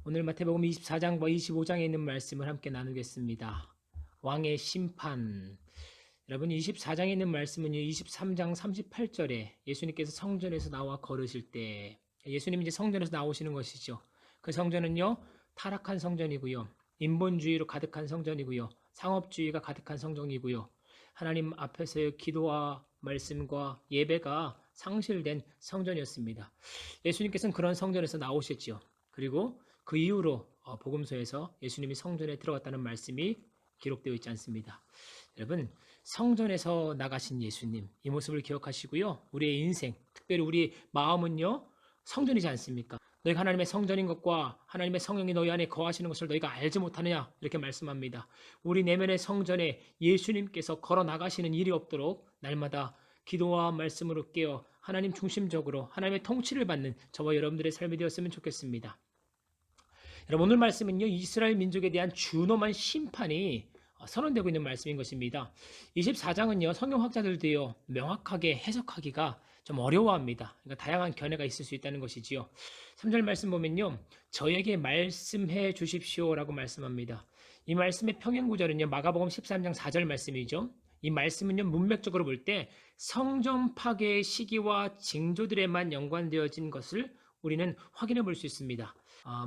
오늘 마태복음 24장과 25장에 있는 말씀을 함께 나누겠습니다. 왕의 심판. 여러분 24장에 있는 말씀은요. 23장 38절에 예수님께서 성전에서 나와 걸으실 때 예수님이 이제 성전에서 나오시는 것이죠. 그 성전은요. 타락한 성전이고요. 인본주의로 가득한 성전이고요. 상업주의가 가득한 성전이고요. 하나님 앞에서의 기도와 말씀과 예배가 상실된 성전이었습니다. 예수님께서는 그런 성전에서 나오셨죠. 그리고 그 이후로 복음서에서 예수님이 성전에 들어갔다는 말씀이 기록되어 있지 않습니다. 여러분, 성전에서 나가신 예수님, 이 모습을 기억하시고요. 우리의 인생, 특별히 우리 마음은요, 성전이지 않습니까? 너희가 하나님의 성전인 것과 하나님의 성령이 너희 안에 거하시는 것을 너희가 알지 못하느냐? 이렇게 말씀합니다. 우리 내면의 성전에 예수님께서 걸어 나가시는 일이 없도록 날마다 기도와 말씀으로 깨어 하나님 중심적으로 하나님의 통치를 받는 저와 여러분들의 삶이 되었으면 좋겠습니다. 여러분, 오늘 말씀은요, 이스라엘 민족에 대한 준엄한 심판이 선언되고 있는 말씀인 것입니다. 24장은요, 성경학자들도요, 명확하게 해석하기가 좀 어려워합니다. 그러니까 다양한 견해가 있을 수 있다는 것이지요. 3절 말씀 보면요, 저에게 말씀해 주십시오라고 말씀합니다. 이 말씀의 평행구절은요, 마가복음 13장 4절 말씀이죠. 이 말씀은요, 문맥적으로 볼 때 성전 파괴의 시기와 징조들에만 연관되어진 것을 우리는 확인해 볼 수 있습니다.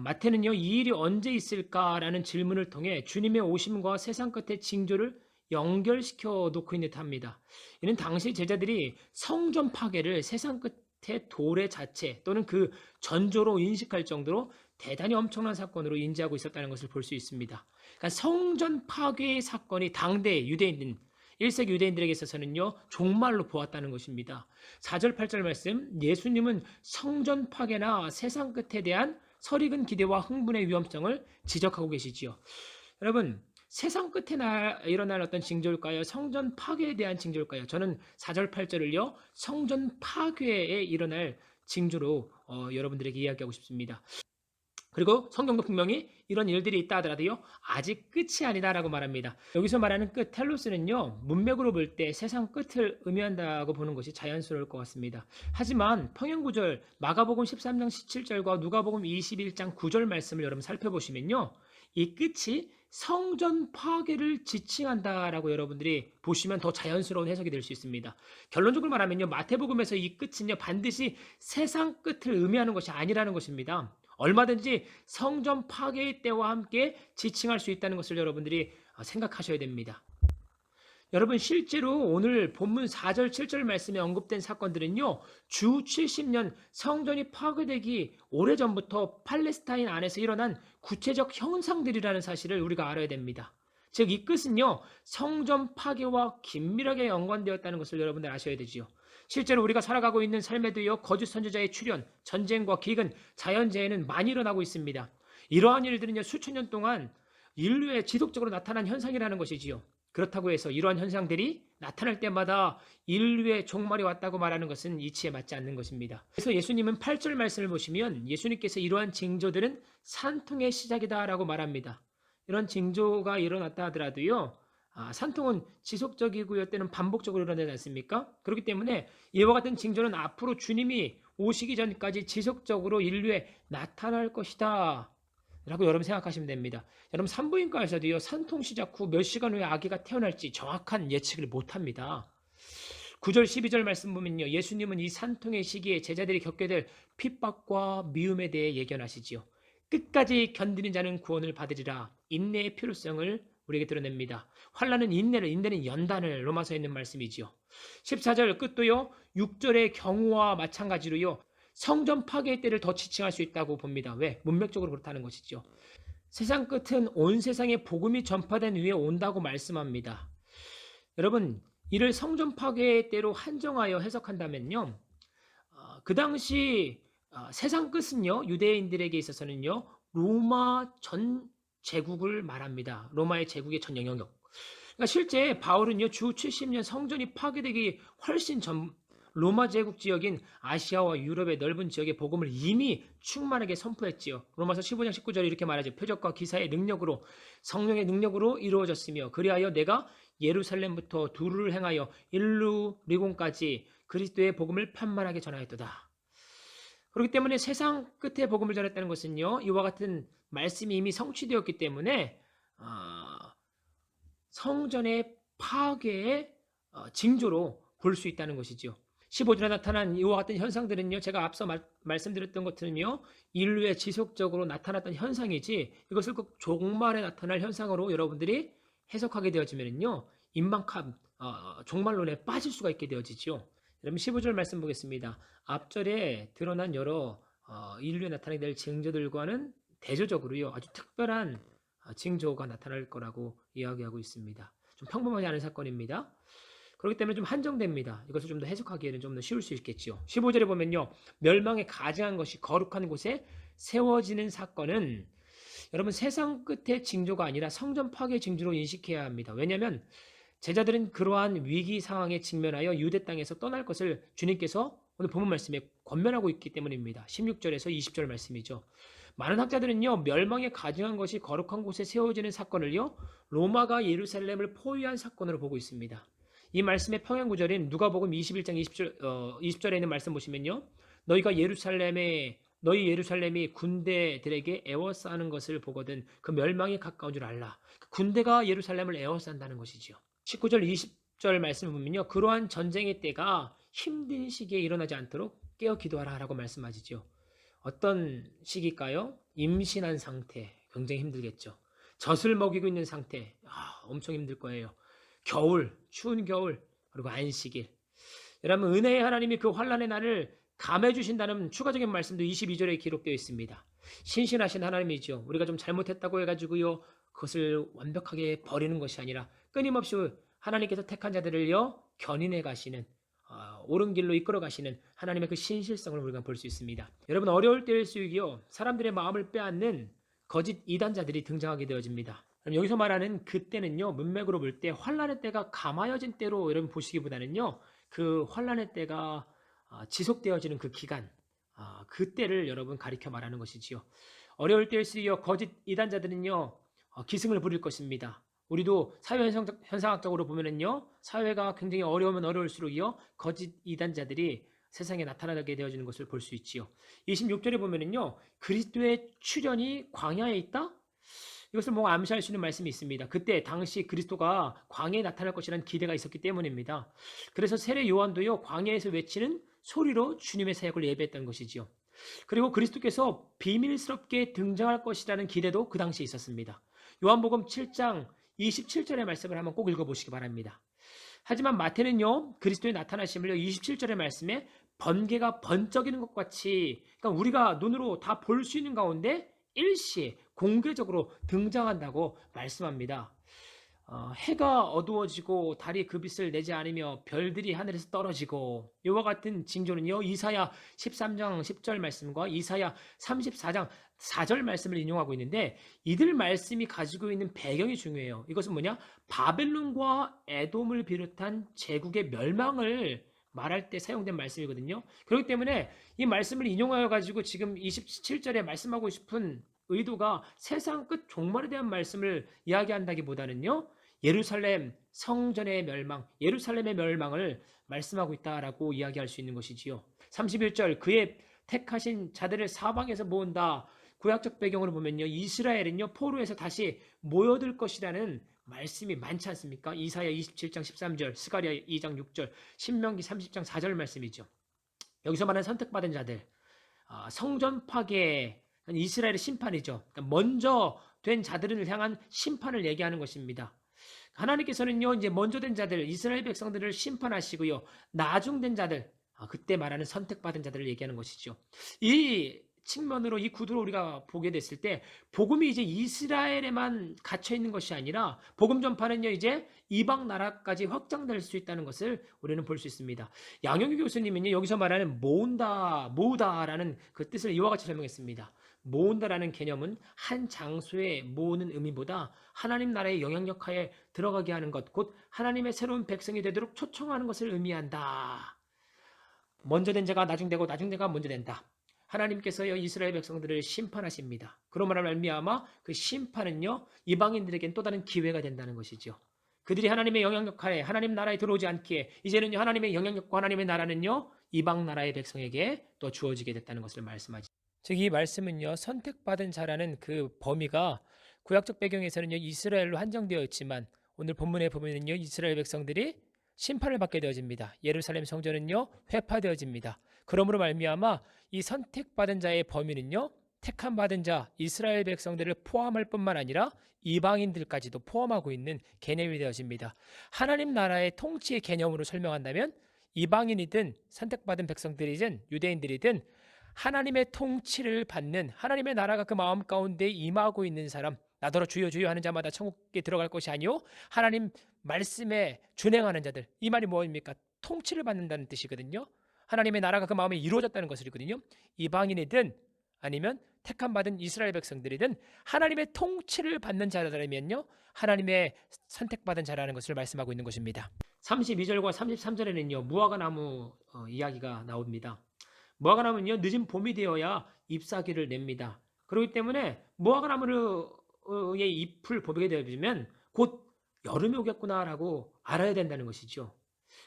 마태는요, 이 일이 언제 있을까라는 질문을 통해 주님의 오심과 세상 끝의 징조를 연결시켜 놓고 있는 듯합니다. 이는 당시 제자들이 성전 파괴를 세상 끝의 도래 자체 또는 그 전조로 인식할 정도로 대단히 엄청난 사건으로 인지하고 있었다는 것을 볼 수 있습니다. 그러니까 성전 파괴의 사건이 당대 유대인들 1세기 유대인들에게 있어서는요, 종말로 보았다는 것입니다. 4절, 8절 말씀, 예수님은 성전 파괴나 세상 끝에 대한 설익은 기대와 흥분의 위험성을 지적하고 계시지요. 여러분, 세상 끝에 일어날 어떤 징조일까요? 성전 파괴에 대한 징조일까요? 저는 4절, 8절을요, 성전 파괴에 일어날 징조로 여러분들에게 이야기하고 싶습니다. 그리고 성경도 분명히 이런 일들이 있다 하더라도요, 아직 끝이 아니다라고 말합니다. 여기서 말하는 끝, 텔로스는요, 문맥으로 볼 때 세상 끝을 의미한다고 보는 것이 자연스러울 것 같습니다. 하지만 평행구절 마가복음 13장 17절과 누가복음 21장 9절 말씀을 여러분 살펴보시면요, 이 끝이 성전 파괴를 지칭한다라고 여러분들이 보시면 더 자연스러운 해석이 될 수 있습니다. 결론적으로 말하면요, 마태복음에서 이 끝은요, 반드시 세상 끝을 의미하는 것이 아니라는 것입니다. 얼마든지 성전 파괴의 때와 함께 지칭할 수 있다는 것을 여러분들이 생각하셔야 됩니다. 여러분, 실제로 오늘 본문 4절 7절 말씀에 언급된 사건들은요, 주 70년 성전이 파괴되기 오래전부터 팔레스타인 안에서 일어난 구체적 형상들이라는 사실을 우리가 알아야 됩니다. 즉, 이 끝은요, 성전 파괴와 긴밀하게 연관되었다는 것을 여러분들 아셔야 되지요. 실제로 우리가 살아가고 있는 삶에도요, 거짓 선지자의 출현, 전쟁과 기근, 자연재해는 많이 일어나고 있습니다. 이러한 일들은요, 수천 년 동안 인류에 지속적으로 나타난 현상이라는 것이지요. 그렇다고 해서 이러한 현상들이 나타날 때마다 인류의 종말이 왔다고 말하는 것은 이치에 맞지 않는 것입니다. 그래서 예수님은 8절 말씀을 보시면 예수님께서 이러한 징조들은 산통의 시작이다라고 말합니다. 이런 징조가 일어났다 하더라도요, 산통은 지속적이고요, 때는 반복적으로 일어나지 않습니까? 그렇기 때문에 이와 같은 징조는 앞으로 주님이 오시기 전까지 지속적으로 인류에 나타날 것이다 라고 여러분 생각하시면 됩니다. 여러분, 산부인과에서도요, 산통 시작 후 몇 시간 후에 아기가 태어날지 정확한 예측을 못합니다. 9절 12절 말씀 보면요, 예수님은 이 산통의 시기에 제자들이 겪게 될 핍박과 미움에 대해 예견하시지요. 끝까지 견디는 자는 구원을 받으리라. 인내의 필요성을 우리에게 드러냅니다. 환난은 인내는 연단을 로마서에 있는 말씀이지요. 14절 끝도요, 6절의 경우와 마찬가지로요, 성전 파괴의 때를 더 지칭할 수 있다고 봅니다. 왜? 문맥적으로 그렇다는 것이죠. 세상 끝은 온 세상에 복음이 전파된 후에 온다고 말씀합니다. 여러분, 이를 성전 파괴의 때로 한정하여 해석한다면요, 그 당시 세상 끝은요, 유대인들에게 있어서는요, 로마 전 제국을 말합니다. 로마의 제국의 전 영역. 그러니까 실제 바울은요, 주 70년 성전이 파괴되기 훨씬 전 로마 제국 지역인 아시아와 유럽의 넓은 지역의 복음을 이미 충만하게 선포했지요. 로마서 15장 19절에 이렇게 말하죠. 표적과 기사의 능력으로, 성령의 능력으로 이루어졌으며 그리하여 내가 예루살렘부터 두루를 행하여 일루리곤까지 그리스도의 복음을 편만하게 전하였도다. 그렇기 때문에 세상 끝에 복음을 전했다는 것은요, 이와 같은 말씀이 이미 성취되었기 때문에 성전의 파괴의 징조로 볼 수 있다는 것이죠. 15절에 나타난 이와 같은 현상들은요, 제가 앞서 말씀드렸던 것들은요, 인류에 지속적으로 나타났던 현상이지, 이것을 꼭 종말에 나타날 현상으로 여러분들이 해석하게 되어지면요, 종말론에 빠질 수가 있게 되어지죠. 여러분 15절 말씀 보겠습니다. 앞절에 드러난 여러 인류에 나타나게 될 징조들과는 대조적으로요, 아주 특별한 징조가 나타날 거라고 이야기하고 있습니다. 좀 평범하지 않은 사건입니다. 그렇기 때문에 좀 한정됩니다. 이것을 좀 더 해석하기에는 좀 더 쉬울 수 있겠죠. 15절에 보면요, 멸망에 가증한 것이 거룩한 곳에 세워지는 사건은 여러분 세상 끝의 징조가 아니라 성전 파괴 징조로 인식해야 합니다. 왜냐하면 제자들은 그러한 위기 상황에 직면하여 유대 땅에서 떠날 것을 주님께서 오늘 본문 말씀에 권면하고 있기 때문입니다. 16절에서 20절 말씀이죠. 많은 학자들은요, 멸망에 가증한 것이 거룩한 곳에 세워지는 사건을요, 로마가 예루살렘을 포위한 사건으로 보고 있습니다. 이 말씀의 평행 구절인 누가복음 21장 20절에 있는 말씀 보시면요, 너희 예루살렘이 군대들에게 에워싸는 것을 보거든 그 멸망이 가까운 줄 알라. 군대가 예루살렘을 에워싼다는 것이지요. 19절 20절 말씀을 보면요, 그러한 전쟁의 때가 힘든 시기에 일어나지 않도록 깨어 기도하라 라고 말씀하시죠. 어떤 시기일까요? 임신한 상태, 굉장히 힘들겠죠. 젖을 먹이고 있는 상태, 엄청 힘들 거예요. 겨울, 추운 겨울, 그리고 안식일. 여러분, 은혜의 하나님이 그 환난의 날을 감해 주신다는 추가적인 말씀도 22절에 기록되어 있습니다. 신실하신 하나님이죠. 우리가 좀 잘못했다고 해가지고요, 그것을 완벽하게 버리는 것이 아니라 끊임없이 하나님께서 택한 자들을요, 견인해 가시는, 옳은 길로 이끌어 가시는 하나님의 그 신실성을 우리가 볼 수 있습니다. 여러분, 어려울 때일수록요, 사람들의 마음을 빼앗는 거짓 이단자들이 등장하게 되어집니다. 여기서 말하는 그때는요, 문맥으로 볼 때 환란의 때가 감하여진 때로 여러분 보시기보다는요, 그 환란의 때가 지속되어지는 그 기간, 그때를 여러분 가리켜 말하는 것이지요. 어려울 때일수록 거짓 이단자들은요, 기승을 부릴 것입니다. 우리도 사회 현상학적으로 보면은요, 사회가 굉장히 어려우면 어려울수록요, 거짓 이단자들이 세상에 나타나게 되어지는 것을 볼 수 있지요. 26절에 보면은요, 그리스도의 출현이 광야에 있다? 이것을 암시할 수 있는 말씀이 있습니다. 그때 당시 그리스도가 광야에 나타날 것이라는 기대가 있었기 때문입니다. 그래서 세례 요한도요, 광야에서 외치는 소리로 주님의 사역을 예배했던 것이지요. 그리고 그리스도께서 비밀스럽게 등장할 것이라는 기대도 그 당시에 있었습니다. 요한복음 7장 27절의 말씀을 한번 꼭 읽어보시기 바랍니다. 하지만 마태는요, 그리스도의 나타나심을요, 27절의 말씀에 번개가 번쩍이는 것 같이, 그러니까 우리가 눈으로 다 볼 수 있는 가운데 일시에 공개적으로 등장한다고 말씀합니다. 해가 어두워지고 달이 그 빛을 내지 않으며 별들이 하늘에서 떨어지고, 이와 같은 징조는요, 이사야 13장 10절 말씀과 이사야 34장 4절 말씀을 인용하고 있는데, 이들 말씀이 가지고 있는 배경이 중요해요. 이것은 뭐냐? 바벨론과 에돔을 비롯한 제국의 멸망을 말할 때 사용된 말씀이거든요. 그렇기 때문에 이 말씀을 인용하여 가지고 지금 27절에 말씀하고 싶은 의도가 세상 끝 종말에 대한 말씀을 이야기한다기보다는요, 예루살렘 성전의 멸망, 예루살렘의 멸망을 말씀하고 있다라고 이야기할 수 있는 것이지요. 31절, 그의 택하신 자들을 사방에서 모은다. 구약적 배경으로 보면요, 이스라엘은요, 포로에서 다시 모여들 것이라는 말씀이 많지 않습니까? 이사야 27장 13절, 스가랴 2장 6절, 신명기 30장 4절 말씀이죠. 여기서 말하는 선택받은 자들, 성전 파괴, 이스라엘의 심판이죠. 그러니까 먼저 된 자들을 향한 심판을 얘기하는 것입니다. 하나님께서는요, 이제 먼저 된 자들, 이스라엘 백성들을 심판하시고요, 나중된 자들, 그때 말하는 선택받은 자들을 얘기하는 것이죠. 이 측면으로, 이 구도로 우리가 보게 됐을 때, 복음이 이제 이스라엘에만 갇혀 있는 것이 아니라 복음 전파는요, 이제 이방 나라까지 확장될 수 있다는 것을 우리는 볼 수 있습니다. 양영규 교수님은요, 여기서 말하는 모으다라는 그 뜻을 이와 같이 설명했습니다. 모은다라는 개념은 한 장소에 모으는 의미보다 하나님 나라의 영향력 하에 들어가게 하는 것, 곧 하나님의 새로운 백성이 되도록 초청하는 것을 의미한다. 먼저 된 자가 나중되고 나중자가 먼저 된다. 하나님께서요, 이스라엘 백성들을 심판하십니다. 그러므로 말미암아 그 심판은요, 이방인들에겐 또 다른 기회가 된다는 것이죠. 그들이 하나님의 영향력 하에 하나님 나라에 들어오지 않기에 이제는요, 하나님의 영향력과 하나님의 나라는요, 이방 나라의 백성에게 또 주어지게 됐다는 것을 말씀하죠. 즉 이 말씀은요, 선택받은 자라는 그 범위가 구약적 배경에서는요 이스라엘로 한정되어 있지만 오늘 본문에 보면은요 이스라엘 백성들이 심판을 받게 되어집니다. 예루살렘 성전은요 회파되어집니다. 그러므로 말미암아 이 선택받은 자의 범위는요 택함 받은 자 이스라엘 백성들을 포함할 뿐만 아니라 이방인들까지도 포함하고 있는 개념이 되어집니다. 하나님 나라의 통치의 개념으로 설명한다면 이방인이든 선택받은 백성들이든 유대인들이든 하나님의 통치를 받는, 하나님의 나라가 그 마음 가운데 임하고 있는 사람, 나더러 주여 주여 하는 자마다 천국에 들어갈 것이 아니요 하나님 말씀에 준행하는 자들. 이 말이 뭐입니까? 통치를 받는다는 뜻이거든요. 하나님의 나라가 그 마음에 이루어졌다는 것이거든요. 이방인이든 아니면 택함 받은 이스라엘 백성들이든 하나님의 통치를 받는 자라면요 하나님의 선택받은 자라는 것을 말씀하고 있는 것입니다. 32절과 33절에는요 무화과 나무 이야기가 나옵니다. 무화과 나무는요 늦은 봄이 되어야 잎사귀를 냅니다. 그렇기 때문에 무화과 나무의 잎을 보게 되면 곧 여름이 오겠구나라고 알아야 된다는 것이죠.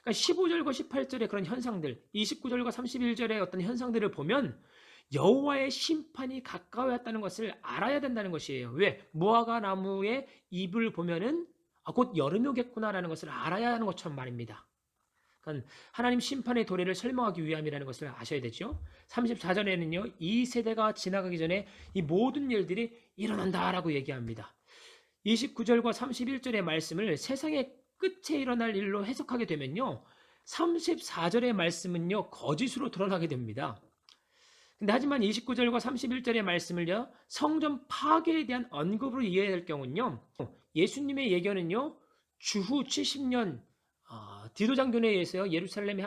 그러니까 15절과 18절의 그런 현상들, 29절과 31절의 어떤 현상들을 보면 여호와의 심판이 가까이 왔다는 것을 알아야 된다는 것이에요. 왜? 무화과 나무의 잎을 보면은 곧 여름이 오겠구나라는 것을 알아야 하는 것처럼 말입니다. 그러니까 하나님 심판의 도래를 설명하기 위함이라는 것을 아셔야 되죠. 34절에는요. 이 세대가 지나가기 전에 이 모든 일들이 일어난다라고 얘기합니다. 29절과 31절의 말씀을 세상의 끝에 일어날 일로 해석하게 되면요. 34절의 말씀은요. 거짓으로 드러나게 됩니다. 근데 하지만 29절과 31절의 말씀을요. 성전 파괴에 대한 언급으로 이해해야 될 경우는요. 예수님의 예견은요. 주후 70년 디도장군에 의해서 예루살렘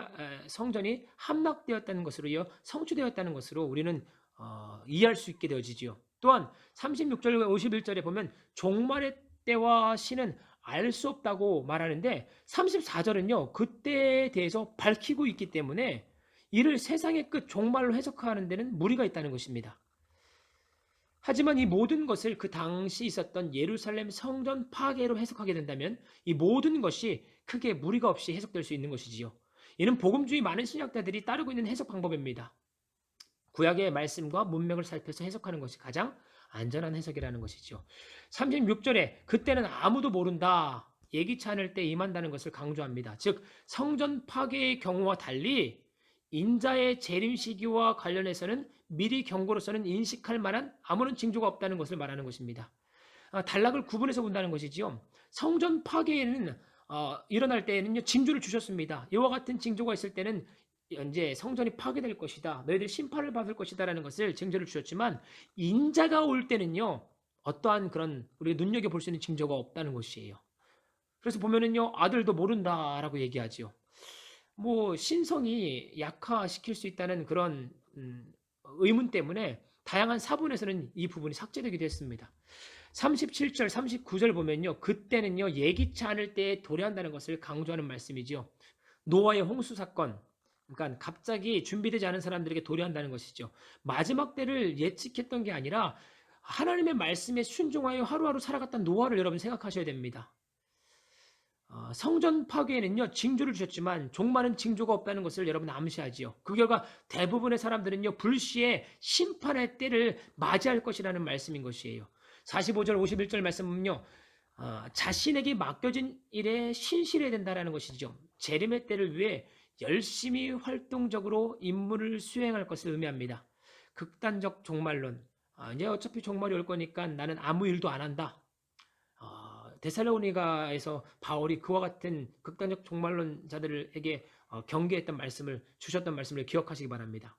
성전이 함락되었다는 것으로요. 성취되었다는 것으로 우리는 이해할 수 있게 되어지지요. 또한 36절과 51절에 보면 종말의 때와 시는 알 수 없다고 말하는데 34절은요. 그때에 대해서 밝히고 있기 때문에 이를 세상의 끝 종말로 해석하는 데는 무리가 있다는 것입니다. 하지만 이 모든 것을 그 당시 있었던 예루살렘 성전 파괴로 해석하게 된다면 이 모든 것이 크게 무리가 없이 해석될 수 있는 것이지요. 이는 복음주의 많은 신학자들이 따르고 있는 해석 방법입니다. 구약의 말씀과 문맥을 살펴서 해석하는 것이 가장 안전한 해석이라는 것이죠. 36절에 그때는 아무도 모른다. 예기치 않을 때 임한다는 것을 강조합니다. 즉 성전 파괴의 경우와 달리 인자의 재림 시기와 관련해서는 미리 경고로서는 인식할 만한 아무런 징조가 없다는 것을 말하는 것입니다. 단락을 구분해서 본다는 것이지요. 성전 파괴에는 일어날 때에는요 징조를 주셨습니다. 이와 같은 징조가 있을 때는 이제 성전이 파괴될 것이다. 너희들 심판을 받을 것이다라는 것을 징조를 주셨지만 인자가 올 때는요 어떠한 그런 우리가 눈여겨볼 수 있는 징조가 없다는 것이에요. 그래서 보면은요 아들도 모른다라고 얘기하지요. 뭐 신성이 약화시킬 수 있다는 그런 의문 때문에 다양한 사본에서는 이 부분이 삭제되기도 했습니다. 37절, 39절 보면요. 그때는요. 예기치 않을 때에 도래한다는 것을 강조하는 말씀이죠. 노아의 홍수 사건. 그러니까 갑자기 준비되지 않은 사람들에게 도래한다는 것이죠. 마지막 때를 예측했던 게 아니라 하나님의 말씀에 순종하여 하루하루 살아갔던 노아를 여러분 생각하셔야 됩니다. 성전 파괴에는요 징조를 주셨지만 종말은 징조가 없다는 것을 여러분 암시하지요. 그 결과 대부분의 사람들은요 불시에 심판의 때를 맞이할 것이라는 말씀인 것이에요. 45절 51절 말씀은요 자신에게 맡겨진 일에 신실해야 된다는 것이죠. 재림의 때를 위해 열심히 활동적으로 임무를 수행할 것을 의미합니다. 극단적 종말론. 이제 어차피 종말이 올 거니까 나는 아무 일도 안 한다. 데살로니가에서 바울이 그와 같은 극단적 종말론자들에게 경계했던 말씀을 주셨던 말씀을 기억하시기 바랍니다.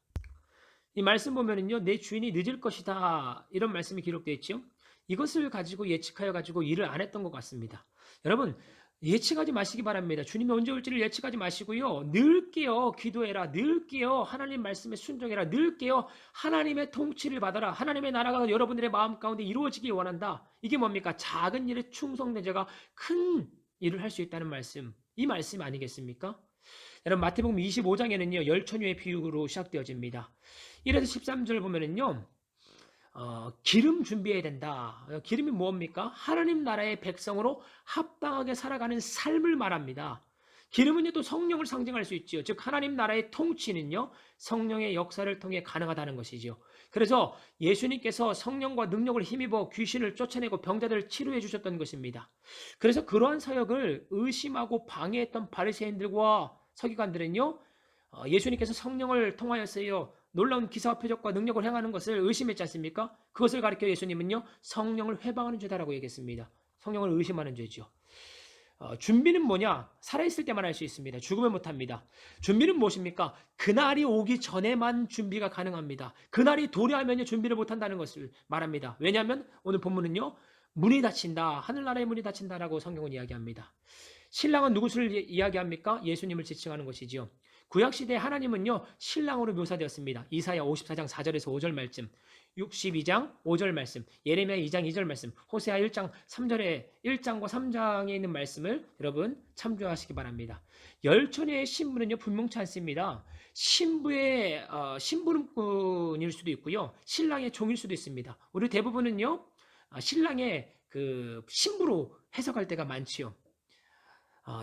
이 말씀 보면은요, 내 주인이 늦을 것이다 이런 말씀이 기록되어 있죠. 이것을 가지고 예측하여 가지고 일을 안 했던 것 같습니다. 여러분 예측하지 마시기 바랍니다. 주님이 언제 올지를 예측하지 마시고요. 늘 깨어 기도해라. 늘 깨어 하나님 말씀에 순종해라. 늘 깨어 하나님의 통치를 받아라. 하나님의 나라가 여러분들의 마음 가운데 이루어지길 원한다. 이게 뭡니까? 작은 일에 충성된 자가 큰 일을 할 수 있다는 말씀. 이 말씀 아니겠습니까? 여러분 마태복음 25장에는요. 열처녀의 비유로 시작되어집니다. 1에서 13절 보면은요. 기름 준비해야 된다. 기름이 뭡니까? 하나님 나라의 백성으로 합당하게 살아가는 삶을 말합니다. 기름은요 또 성령을 상징할 수 있지요. 즉 하나님 나라의 통치는요 성령의 역사를 통해 가능하다는 것이지요. 그래서 예수님께서 성령과 능력을 힘입어 귀신을 쫓아내고 병자들을 치료해 주셨던 것입니다. 그래서 그러한 사역을 의심하고 방해했던 바리새인들과 서기관들은요 예수님께서 성령을 통하여서요 놀라운 기사와 표적과 능력을 행하는 것을 의심했지 않습니까? 그것을 가리켜 예수님은요 성령을 회방하는 죄다라고 얘기했습니다. 성령을 의심하는 죄죠. 준비는 뭐냐? 살아있을 때만 할 수 있습니다. 죽으면 못합니다. 준비는 무엇입니까? 그날이 오기 전에만 준비가 가능합니다. 그날이 도래하면 준비를 못한다는 것을 말합니다. 왜냐하면 오늘 본문은요. 문이 닫힌다. 하늘나라의 문이 닫힌다라고 성경은 이야기합니다. 신랑은 누구를 이야기합니까? 예수님을 지칭하는 것이지요. 구약시대에 하나님은요. 신랑으로 묘사되었습니다. 이사야 54장 4절에서 5절 말씀, 62장 5절 말씀, 예레미야 2장 2절 말씀, 호세아 1장 3절에 1장과 3장에 있는 말씀을 여러분 참조하시기 바랍니다. 열처녀의 신부는요 분명치 않습니다. 신부의 심부름꾼일 수도 있고요, 신랑의 종일 수도 있습니다. 우리 대부분은요 신랑의 그 신부로 해석할 때가 많지요.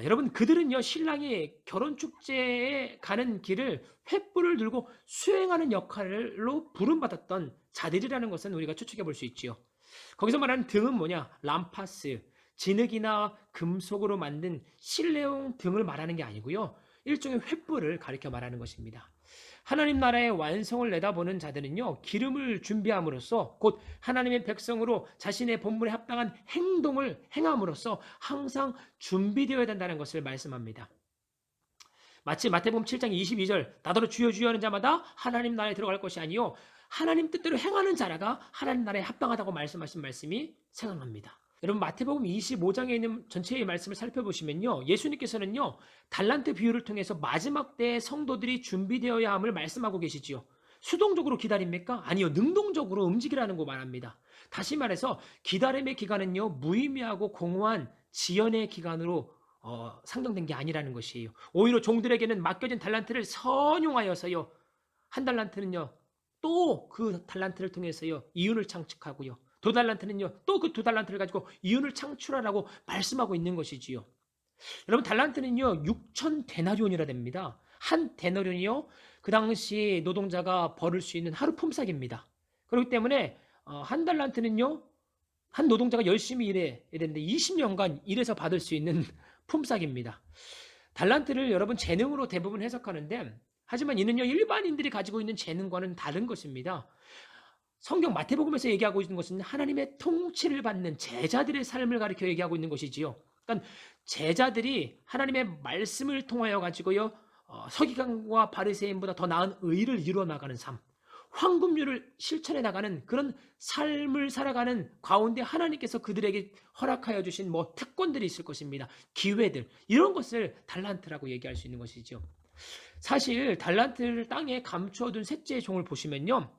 여러분 그들은요 신랑이 결혼축제에 가는 길을 횃불을 들고 수행하는 역할로 부름받았던 자들이라는 것은 우리가 추측해 볼 수 있지요. 거기서 말하는 등은 뭐냐? 람파스, 진흙이나 금속으로 만든 실내용 등을 말하는 게 아니고요. 일종의 횃불을 가리켜 말하는 것입니다. 하나님 나라의 완성을 내다보는 자들은요 기름을 준비함으로써 곧 하나님의 백성으로 자신의 본분에 합당한 행동을 행함으로써 항상 준비되어야 된다는 것을 말씀합니다. 마치 마태복음 7장 22절 나더러 주여 주여 하는 자마다 하나님 나라에 들어갈 것이 아니요 하나님 뜻대로 행하는 자라가 하나님 나라에 합당하다고 말씀하신 말씀이 생각납니다. 여러분 마태복음 25장에 있는 전체의 말씀을 살펴보시면요 예수님께서는요 달란트 비유를 통해서 마지막 때에 성도들이 준비되어야 함을 말씀하고 계시지요. 수동적으로 기다립니까? 아니요, 능동적으로 움직이라는 거 말합니다. 다시 말해서 기다림의 기간은요 무의미하고 공허한 지연의 기간으로 상정된 게 아니라는 것이에요. 오히려 종들에게는 맡겨진 달란트를 선용하여서요 한 달란트는요 또 그 달란트를 통해서요 이윤을 창축하고요, 두 달란트는요 또 그 두 달란트를 가지고 이윤을 창출하라고 말씀하고 있는 것이지요. 여러분 달란트는요 6천 데나리온이라 됩니다. 한 데나리온이요 그 당시 노동자가 벌을 수 있는 하루 품삯입니다. 그렇기 때문에 한 달란트는요 한 노동자가 열심히 일해야 되는데 20년간 일해서 받을 수 있는 품삯입니다. 달란트를 여러분 재능으로 대부분 해석하는데 하지만 이는요 일반인들이 가지고 있는 재능과는 다른 것입니다. 성경 마태복음에서 얘기하고 있는 것은 하나님의 통치를 받는 제자들의 삶을 가리켜 얘기하고 있는 것이지요. 그러니까 제자들이 하나님의 말씀을 통하여 가지고요 서기관과 바리새인보다 더 나은 의를 이루어 나가는 삶, 황금률을 실천해 나가는 그런 삶을 살아가는 가운데 하나님께서 그들에게 허락하여 주신 특권들이 있을 것입니다. 기회들, 이런 것을 달란트라고 얘기할 수 있는 것이죠. 사실 달란트를 땅에 감추어둔 셋째의 종을 보시면요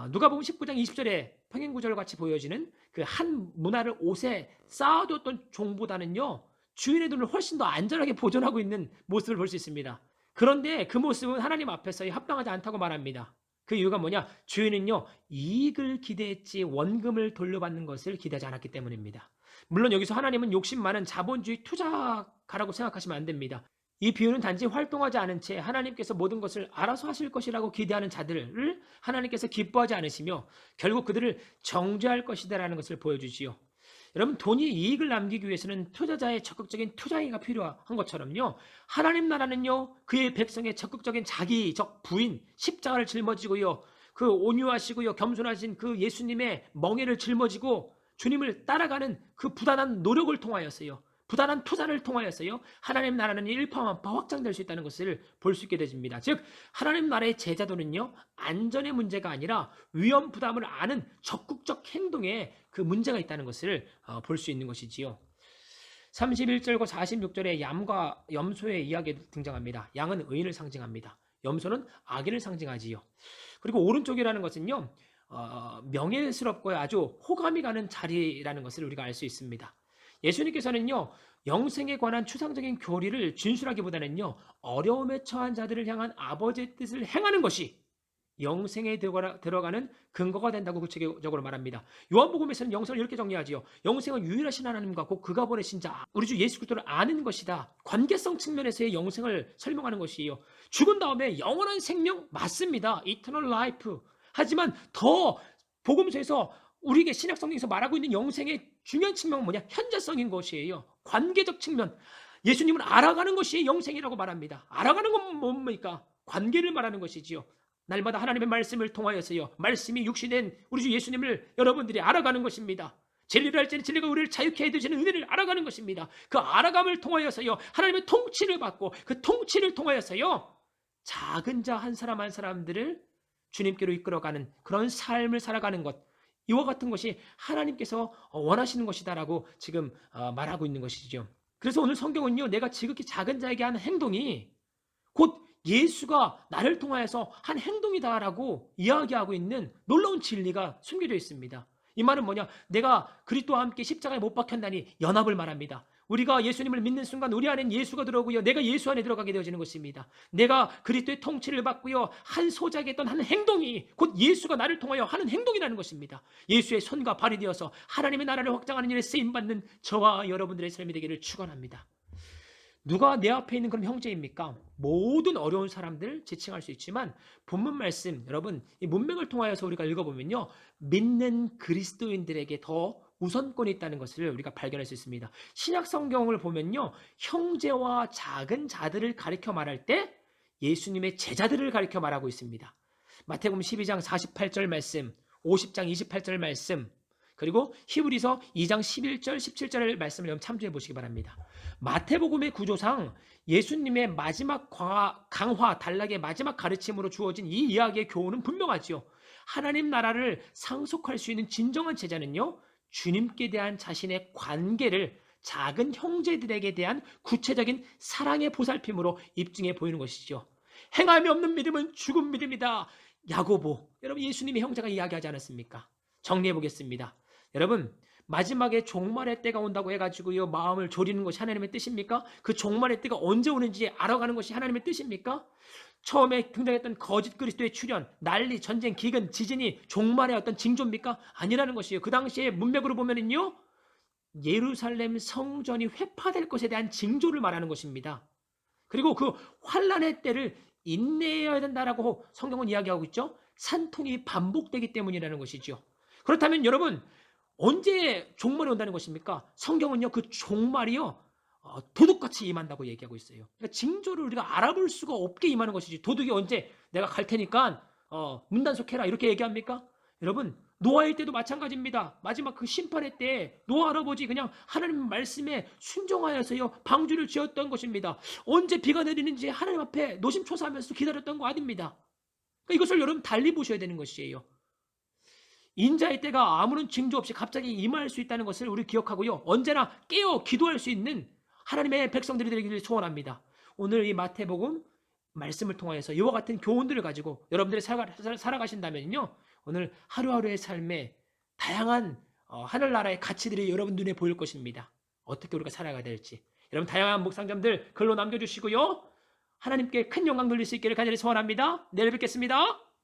누가복음 19장 20절에 평행구절 같이 보여지는 그 한 문화를 옷에 쌓아뒀던 종보다는요 주인의 돈을 훨씬 더 안전하게 보존하고 있는 모습을 볼 수 있습니다. 그런데 그 모습은 하나님 앞에서 합당하지 않다고 말합니다. 그 이유가 뭐냐? 주인은요 이익을 기대했지 원금을 돌려받는 것을 기대하지 않았기 때문입니다. 물론 여기서 하나님은 욕심 많은 자본주의 투자가라고 생각하시면 안 됩니다. 이 비유는 단지 활동하지 않은 채 하나님께서 모든 것을 알아서 하실 것이라고 기대하는 자들을 하나님께서 기뻐하지 않으시며 결국 그들을 정죄할 것이다라는 것을 보여주지요. 여러분 돈이 이익을 남기기 위해서는 투자자의 적극적인 투자가 필요한 것처럼요 하나님 나라는요 그의 백성의 적극적인 자기적 부인 십자가를 짊어지고요 그 온유하시고요 겸손하신 그 예수님의 멍에를 짊어지고 주님을 따라가는 그 부단한 노력을 통하여서요 부단한 투자를 통하여서요 하나님 나라는 일파만파 확장될 수 있다는 것을 볼 수 있게 되집니다. 즉 하나님 나라의 제자도는요 안전의 문제가 아니라 위험 부담을 아는 적극적 행동에 그 문제가 있다는 것을 볼 수 있는 것이지요. 31절과 46절에 양과 염소의 이야기가 등장합니다. 양은 의인을 상징합니다. 염소는 악인을 상징하지요. 그리고 오른쪽이라는 것은요 명예스럽고 아주 호감이 가는 자리라는 것을 우리가 알 수 있습니다. 예수님께서는요 영생에 관한 추상적인 교리를 진술하기보다는요 어려움에 처한 자들을 향한 아버지의 뜻을 행하는 것이 영생에 들어가는 근거가 된다고 구체적으로 말합니다. 요한복음에서는 영생을 이렇게 정리하지요. 영생은 유일하신 하나님과 곧 그가 보내신 자 우리 주 예수 그리스도를 아는 것이다. 관계성 측면에서의 영생을 설명하는 것이에요. 죽은 다음에 영원한 생명 맞습니다. Eternal life. 하지만 더 복음서에서 우리에게 신약 성경에서 말하고 있는 영생의 중요한 측면은 뭐냐? 현재성인 것이에요. 관계적 측면. 예수님을 알아가는 것이 영생이라고 말합니다. 알아가는 건 뭡니까? 관계를 말하는 것이지요. 날마다 하나님의 말씀을 통하여서요. 말씀이 육신된 우리 주 예수님을 여러분들이 알아가는 것입니다. 진리를 알지니 진리가 우리를 자유케 해주시는 은혜를 알아가는 것입니다. 그 알아감을 통하여서요. 하나님의 통치를 받고 그 통치를 통하여서요. 작은 자 한 사람 한 사람들을 주님께로 이끌어가는 그런 삶을 살아가는 것. 이와 같은 것이 하나님께서 원하시는 것이다라고 지금 말하고 있는 것이죠. 그래서 오늘 성경은요. 내가 지극히 작은 자에게 하는 행동이 곧 예수가 나를 통하여서 한 행동이다라고 이야기하고 있는 놀라운 진리가 숨겨져 있습니다. 이 말은 뭐냐? 내가 그리스도와 함께 십자가에 못 박혔나니 연합을 말합니다. 우리가 예수님을 믿는 순간 우리 안엔 예수가 들어오고요. 내가 예수 안에 들어가게 되어지는 것입니다. 내가 그리스도의 통치를 받고요. 한 소작에 했던 한 행동이 곧 예수가 나를 통하여 하는 행동이라는 것입니다. 예수의 손과 발이 되어서 하나님의 나라를 확장하는 일에 쓰임받는 저와 여러분들의 삶이 되기를 축원합니다. 누가 내 앞에 있는 그런 형제입니까? 모든 어려운 사람들 지칭할 수 있지만 본문 말씀 여러분 이 문맥을 통하여서 우리가 읽어보면요. 믿는 그리스도인들에게 더 우선권이 있다는 것을 우리가 발견할 수 있습니다. 신약 성경을 보면요. 형제와 작은 자들을 가리켜 말할 때 예수님의 제자들을 가리켜 말하고 있습니다. 마태복음 12장 48절 말씀, 50장 28절 말씀, 그리고 히브리서 2장 11절 17절의 말씀을 여러분 참조해 보시기 바랍니다. 마태복음의 구조상 예수님의 마지막 강화 단락의 마지막 가르침으로 주어진 이 이야기의 교훈은 분명하지요. 하나님 나라를 상속할 수 있는 진정한 제자는요. 주님께 대한 자신의 관계를 작은 형제들에게 대한 구체적인 사랑의 보살핌으로 입증해 보이는 것이죠. 행함이 없는 믿음은 죽은 믿음이다. 야고보, 여러분 예수님의 형제가 이야기하지 않았습니까? 정리해 보겠습니다. 여러분 마지막에 종말의 때가 온다고 해가지고요 마음을 졸이는 것이 하나님의 뜻입니까? 그 종말의 때가 언제 오는지 알아가는 것이 하나님의 뜻입니까? 처음에 등장했던 거짓 그리스도의 출현, 난리, 전쟁, 기근, 지진이 종말의 어떤 징조입니까? 아니라는 것이에요. 그 당시에 문맥으로 보면은요 예루살렘 성전이 회파될 것에 대한 징조를 말하는 것입니다. 그리고 그 환란의 때를 인내해야 된다라고 성경은 이야기하고 있죠. 산통이 반복되기 때문이라는 것이죠. 그렇다면 여러분 언제 종말이 온다는 것입니까? 성경은요 그 종말이요 도둑같이 임한다고 얘기하고 있어요. 그러니까 징조를 우리가 알아볼 수가 없게 임하는 것이지. 도둑이 언제 내가 갈 테니까 문단속해라 이렇게 얘기합니까? 여러분 노아의 때도 마찬가지입니다. 마지막 그 심판의 때 노아 할아버지 그냥 하나님 말씀에 순종하여서요 방주를 지었던 것입니다. 언제 비가 내리는지 하나님 앞에 노심초사하면서 기다렸던 거 아닙니다. 그러니까 이것을 여러분 달리 보셔야 되는 것이에요. 인자의 때가 아무런 징조 없이 갑자기 임할 수 있다는 것을 우리 기억하고요. 언제나 깨어 기도할 수 있는 하나님의 백성들이 되기를 소원합니다. 오늘 이 마태복음 말씀을 통하여서 이와 같은 교훈들을 가지고 여러분들이 살아가신다면요. 오늘 하루하루의 삶에 다양한 하늘나라의 가치들이 여러분 눈에 보일 것입니다. 어떻게 우리가 살아가야 될지. 여러분 다양한 묵상점들 글로 남겨주시고요. 하나님께 큰 영광 돌릴 수 있기를 간절히 소원합니다. 내일 뵙겠습니다.